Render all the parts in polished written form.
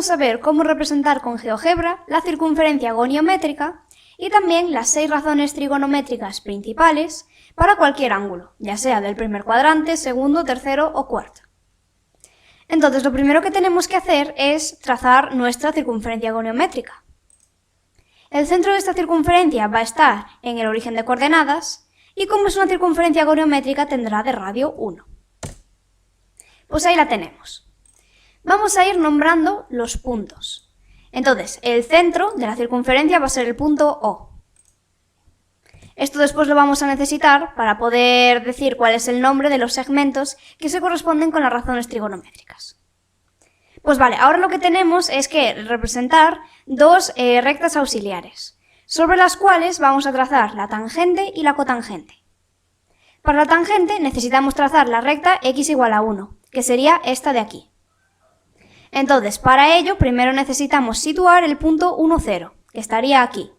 vamos a ver cómo representar con GeoGebra la circunferencia goniométrica y también las 6 razones trigonométricas principales para cualquier ángulo, ya sea del primer cuadrante, segundo, tercero o cuarto. Entonces, lo primero que tenemos que hacer es trazar nuestra circunferencia goniométrica. El centro de esta circunferencia va a estar en el origen de coordenadas y como es una circunferencia goniométrica tendrá de radio 1. Pues ahí la tenemos. Vamos a ir nombrando los puntos. Entonces, el centro de la circunferencia va a ser el punto O. Esto después lo vamos a necesitar para poder decir cuál es el nombre de los segmentos que se corresponden con las razones trigonométricas. Pues vale, ahora lo que tenemos es que representar dos rectas auxiliares, sobre las cuales vamos a trazar la tangente y la cotangente. Para la tangente necesitamos trazar la recta x igual a 1, que sería esta de aquí. Entonces, para ello, primero necesitamos situar el punto 1, 0, que estaría aquí.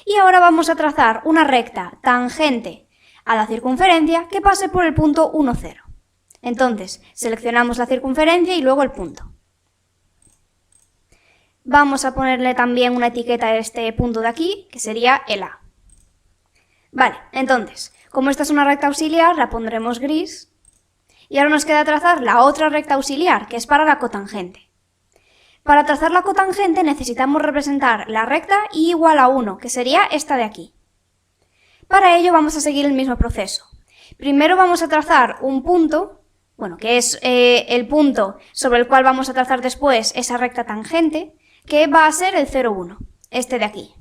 Y ahora vamos a trazar una recta tangente a la circunferencia que pase por el punto 1, 0. Entonces, seleccionamos la circunferencia y luego el punto. Vamos a ponerle también una etiqueta a este punto de aquí, que sería el A. Vale, entonces, como esta es una recta auxiliar, la pondremos gris. Y ahora nos queda trazar la otra recta auxiliar, que es para la cotangente. Para trazar la cotangente necesitamos representar la recta y igual a 1, que sería esta de aquí. Para ello vamos a seguir el mismo proceso. Primero vamos a trazar un punto, que es el punto sobre el cual vamos a trazar después esa recta tangente, que va a ser el 0, 1, este de aquí.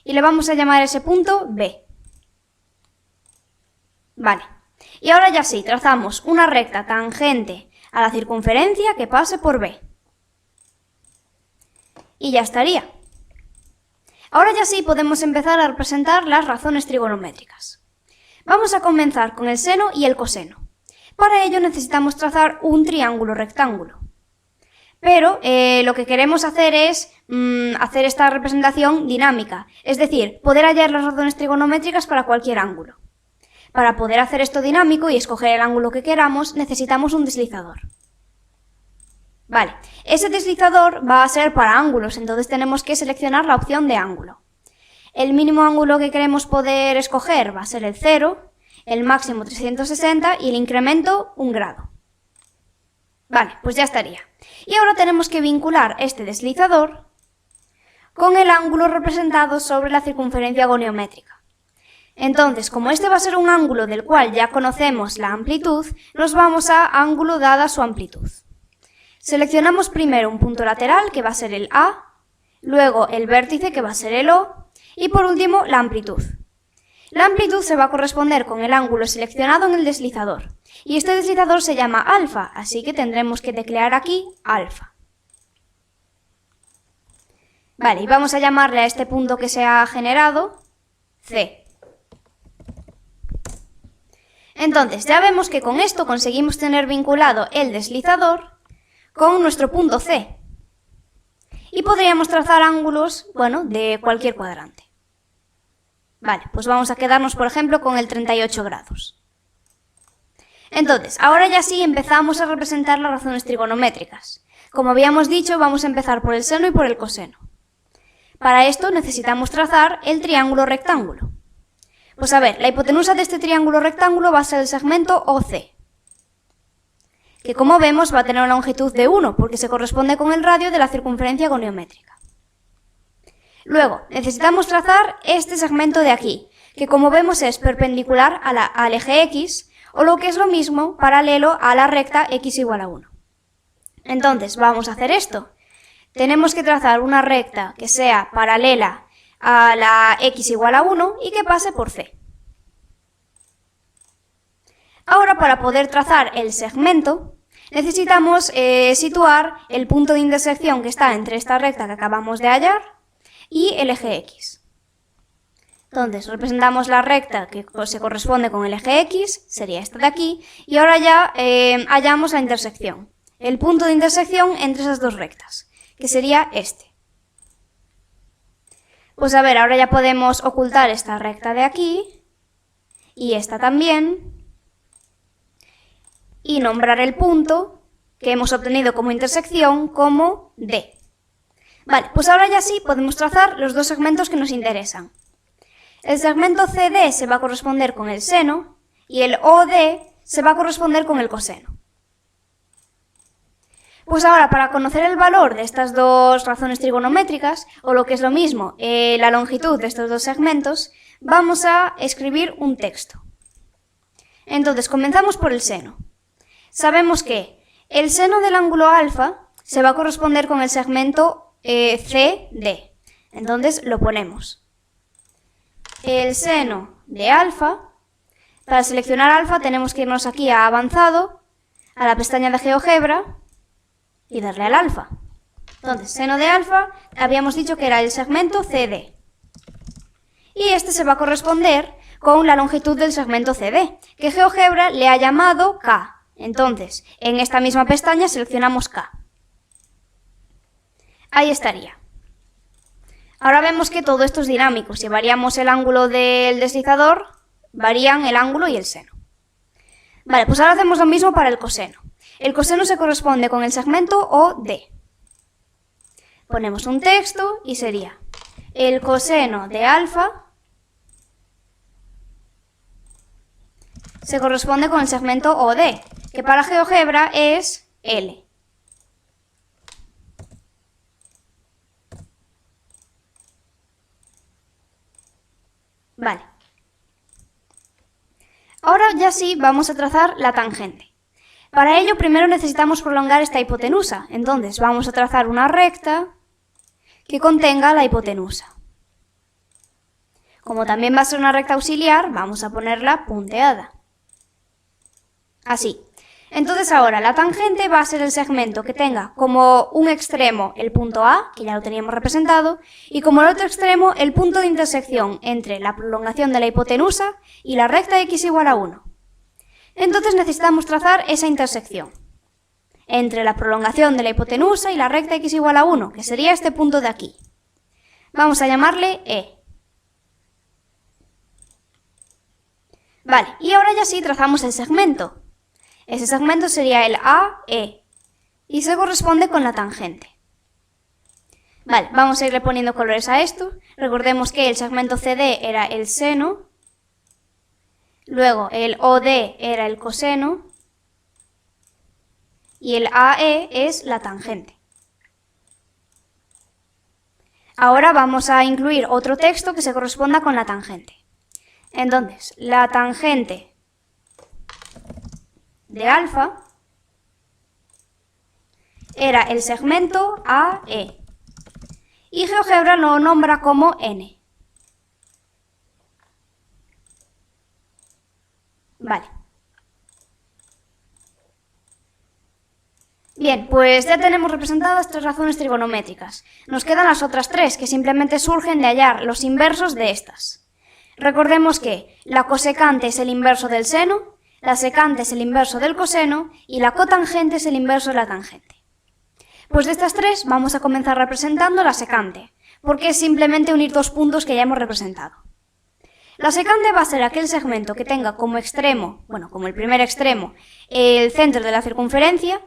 Y le vamos a llamar ese punto B. Vale. Y ahora ya sí, trazamos una recta tangente a la circunferencia que pase por B. Y ya estaría. Ahora ya sí podemos empezar a representar las razones trigonométricas. Vamos a comenzar con el seno y el coseno. Para ello necesitamos trazar un triángulo rectángulo. Pero lo que queremos hacer es hacer esta representación dinámica, es decir, poder hallar las razones trigonométricas para cualquier ángulo. Para poder hacer esto dinámico y escoger el ángulo que queramos, necesitamos un deslizador. Vale, ese deslizador va a ser para ángulos, entonces tenemos que seleccionar la opción de ángulo. El mínimo ángulo que queremos poder escoger va a ser el 0, el máximo 360 y el incremento 1 grado. Vale, pues ya estaría. Y ahora tenemos que vincular este deslizador con el ángulo representado sobre la circunferencia goniométrica. Entonces, como este va a ser un ángulo del cual ya conocemos la amplitud, nos vamos a ángulo dada su amplitud. Seleccionamos primero un punto lateral, que va a ser el A, luego el vértice, que va a ser el O, y por último la amplitud. La amplitud se va a corresponder con el ángulo seleccionado en el deslizador, y este deslizador se llama alfa, así que tendremos que teclear aquí alfa. Vale, y vamos a llamarle a este punto que se ha generado C. Entonces, ya vemos que con esto conseguimos tener vinculado el deslizador con nuestro punto C. Y podríamos trazar ángulos, de cualquier cuadrante. Vale, pues vamos a quedarnos, por ejemplo, con el 38 grados. Entonces, ahora ya sí empezamos a representar las razones trigonométricas. Como habíamos dicho, vamos a empezar por el seno y por el coseno. Para esto necesitamos trazar el triángulo rectángulo. Pues a ver, la hipotenusa de este triángulo rectángulo va a ser el segmento OC, que como vemos va a tener una longitud de 1, porque se corresponde con el radio de la circunferencia goniométrica. Luego, necesitamos trazar este segmento de aquí, que como vemos es perpendicular al eje X, o lo que es lo mismo, paralelo a la recta x igual a 1. Entonces, vamos a hacer esto. Tenemos que trazar una recta que sea paralela a la x igual a 1 y que pase por C. Ahora, para poder trazar el segmento, necesitamos situar el punto de intersección que está entre esta recta que acabamos de hallar y el eje X. Entonces, representamos la recta que se corresponde con el eje X, sería esta de aquí, y ahora ya hallamos la intersección, el punto de intersección entre esas dos rectas, que sería este. Pues a ver, ahora ya podemos ocultar esta recta de aquí, y esta también, y nombrar el punto que hemos obtenido como intersección como D. Vale, pues ahora ya sí podemos trazar los dos segmentos que nos interesan. El segmento CD se va a corresponder con el seno y el OD se va a corresponder con el coseno. Pues ahora, para conocer el valor de estas dos razones trigonométricas, o lo que es lo mismo, la longitud de estos dos segmentos, vamos a escribir un texto. Entonces, comenzamos por el seno. Sabemos que el seno del ángulo alfa se va a corresponder con el segmento CD. Entonces, lo ponemos. El seno de alfa, para seleccionar alfa tenemos que irnos aquí a avanzado, a la pestaña de GeoGebra y darle al alfa. Entonces, seno de alfa, habíamos dicho que era el segmento CD. Y este se va a corresponder con la longitud del segmento CD, que GeoGebra le ha llamado K. Entonces, en esta misma pestaña seleccionamos K. Ahí estaría. Ahora vemos que todo esto es dinámico. Si variamos el ángulo del deslizador, varían el ángulo y el seno. Vale, pues ahora hacemos lo mismo para el coseno. El coseno se corresponde con el segmento OD. Ponemos un texto y sería el coseno de alfa se corresponde con el segmento OD, que para GeoGebra es L. Vale. Ahora ya sí vamos a trazar la tangente. Para ello primero necesitamos prolongar esta hipotenusa, entonces vamos a trazar una recta que contenga la hipotenusa. Como también va a ser una recta auxiliar, vamos a ponerla punteada. Así. Entonces ahora la tangente va a ser el segmento que tenga como un extremo el punto A, que ya lo teníamos representado, y como el otro extremo el punto de intersección entre la prolongación de la hipotenusa y la recta x igual a 1. Entonces necesitamos trazar esa intersección entre la prolongación de la hipotenusa y la recta x igual a 1, que sería este punto de aquí. Vamos a llamarle E. Vale, y ahora ya sí trazamos el segmento. Ese segmento sería el AE y se corresponde con la tangente. Vale, vamos a irle poniendo colores a esto. Recordemos que el segmento CD era el seno, luego el OD era el coseno y el AE es la tangente. Ahora vamos a incluir otro texto que se corresponda con la tangente. Entonces, la tangente de alfa era el segmento AE y GeoGebra lo nombra como N. Vale. Bien, pues ya tenemos representadas tres razones trigonométricas. Nos quedan las otras tres, que simplemente surgen de hallar los inversos de estas. Recordemos que la cosecante es el inverso del seno, la secante es el inverso del coseno y la cotangente es el inverso de la tangente. Pues de estas tres vamos a comenzar representando la secante, porque es simplemente unir dos puntos que ya hemos representado. La secante va a ser aquel segmento que tenga como extremo, bueno, como el primer extremo, el centro de la circunferencia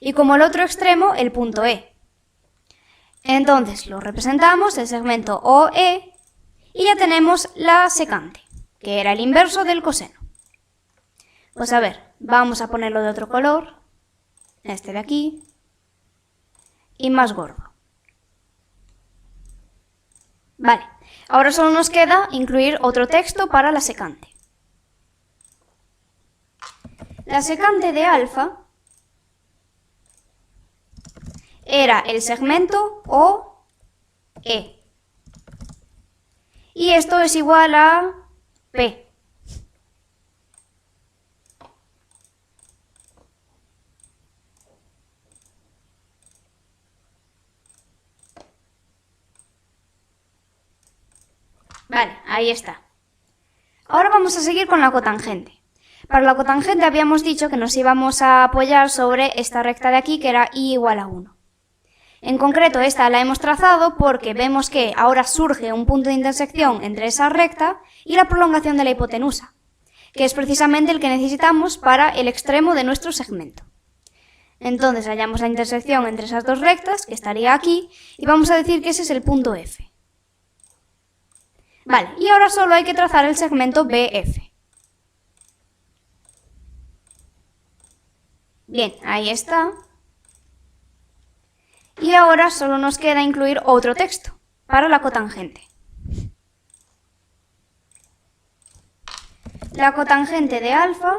y como el otro extremo el punto E. Entonces lo representamos el segmento OE y ya tenemos la secante, que era el inverso del coseno. Pues a ver, vamos a ponerlo de otro color, este de aquí, y más gordo. Vale, ahora solo nos queda incluir otro texto para la secante. La secante de alfa era el segmento OE. Y esto es igual a P. Vale, ahí está. Ahora vamos a seguir con la cotangente. Para la cotangente habíamos dicho que nos íbamos a apoyar sobre esta recta de aquí, que era y igual a 1. En concreto, esta la hemos trazado porque vemos que ahora surge un punto de intersección entre esa recta y la prolongación de la hipotenusa, que es precisamente el que necesitamos para el extremo de nuestro segmento. Entonces hallamos la intersección entre esas dos rectas, que estaría aquí, y vamos a decir que ese es el punto F. Vale, y ahora solo hay que trazar el segmento BF. Bien, ahí está. Y ahora solo nos queda incluir otro texto para la cotangente. La cotangente de alfa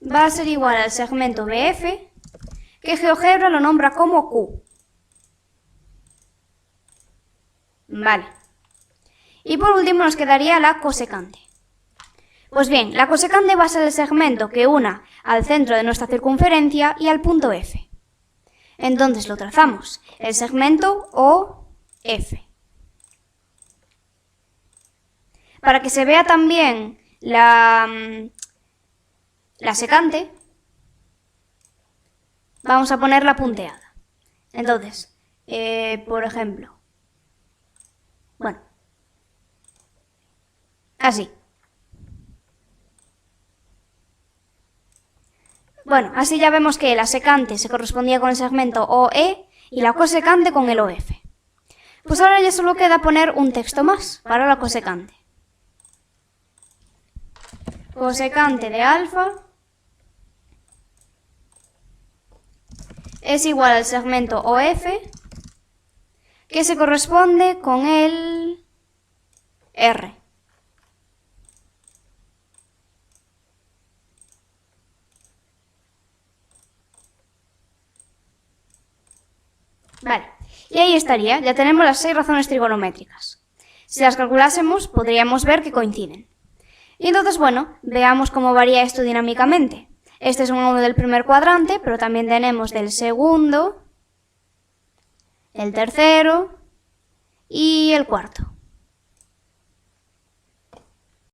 va a ser igual al segmento BF, que GeoGebra lo nombra como Q. Vale. Y por último nos quedaría la cosecante. Pues bien, la cosecante va a ser el segmento que una al centro de nuestra circunferencia y al punto F. Entonces lo trazamos, el segmento OF. Para que se vea también la secante, vamos a poner la punteada. Entonces, por ejemplo, bueno, así. Bueno, así ya vemos que la secante se correspondía con el segmento OE y la cosecante con el OF. Pues ahora ya solo queda poner un texto más para la cosecante. Cosecante de alfa es igual al segmento OF, que se corresponde con el R. Vale, y ahí estaría, ya tenemos las 6 razones trigonométricas. Si las calculásemos, podríamos ver que coinciden. Y entonces, bueno, veamos cómo varía esto dinámicamente. Este es un ángulo del primer cuadrante, pero también tenemos del segundo, el tercero y el cuarto.